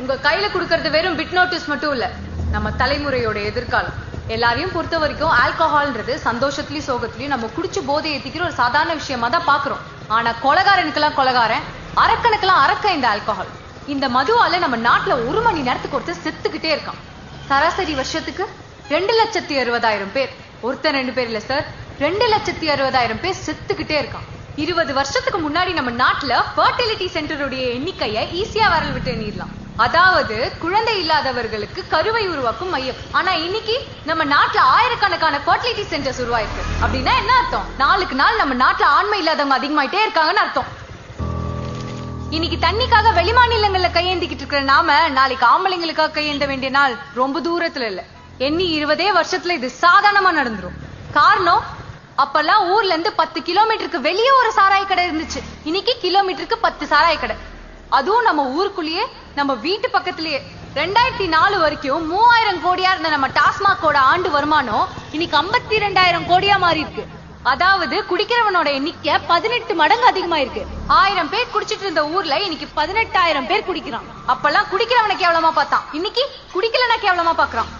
உங்க கையில குடுக்கறது வெறும் பிட் நோட்டீஸ் மட்டும் இல்ல, நம்ம தலைமுறையோட எதிர்காலம். எல்லாரையும் பொறுத்த வரைக்கும் ஆல்கஹால்ன்றது சந்தோஷத்துலயும் சோகத்திலயும் நம்ம குடிச்சு போதை ஏத்திக்கிற ஒரு சாதாரண விஷயமா தான் பாக்குறோம். ஆனா கொலகாரனுக்கெல்லாம் கொலகாரன், அரக்கனுக்கெல்லாம் அரக்க இந்த ஆல்கஹால். இந்த மதுவால நம்ம நாட்டுல 1 மணி நேரத்துக்கு ஒருத்தர் செத்துக்கிட்டே இருக்கான். சராசரி வருஷத்துக்கு 2,60,000 பேர். ஒருத்தர் 2 பேர் இல்ல சார், 2,60,000 பேர் செத்துக்கிட்டே இருக்கான். 20 வருஷத்துக்கு முன்னாடி நம்ம நாட்டுல ஃபர்டிலிட்டி சென்டருடைய எண்ணிக்கையை ஈஸியா வரல் விட்டு எண்ணிடலாம். அதாவது குழந்தை இல்லாதவர்களுக்கு கருவை உருவாக்கும் மையம். ஆனா இன்னைக்கு நம்ம நாட்டுல ஆயிரக்கணக்கான ஃபர்டிலிட்டி சென்டர்ஸ் உருவாயிருக்கு. அப்படின்னா என்ன அர்த்தம்? நாளுக்கு நாள் நம்ம நாட்டுல ஆண்மை இல்லாதவங்க அதிகமாயிட்டே இருக்காங்கன்னு அர்த்தம். இன்னைக்கு தண்ணிக்காக வெளிமாநிலங்கள்ல கையேந்திக்கிட்டு இருக்கிற நாம நாளைக்கு ஆம்பளைங்களுக்காக கையேந்த வேண்டிய நாள் ரொம்ப தூரத்துல இல்ல. எண்ணி 20 வருஷத்துல இது சாதாரணமா நடந்துரும். காரணம், அப்பெல்லாம் ஊர்ல இருந்து 10 கிலோமீட்டருக்கு வெளியே ஒரு சாராய கடை இருந்துச்சு. இன்னைக்கு கிலோமீட்டருக்கு 10 சாராய கடை. அதுவும் நம்ம ஊருக்குள்ளேயே, நம்ம வீட்டு பக்கத்திலேயே. 2004 வரைக்கும் 3000 கோடியா இருந்த நம்ம டாஸ்மாகோட ஆண்டு வருமானம் இன்னைக்கு 52,000 கோடியா மாறி இருக்கு. அதாவது குடிக்கிறவனோட எண்ணிக்கை 18 மடங்கு அதிகமா இருக்கு. 1000 பேர் குடிச்சிட்டு இருந்த ஊர்ல இன்னைக்கு 18,000 பேர் குடிக்கிறான். அப்பெல்லாம் குடிக்கிறவனை கேவலமா பார்த்தான், இன்னைக்கு குடிக்கலனா கேவலமா பாக்குறான்.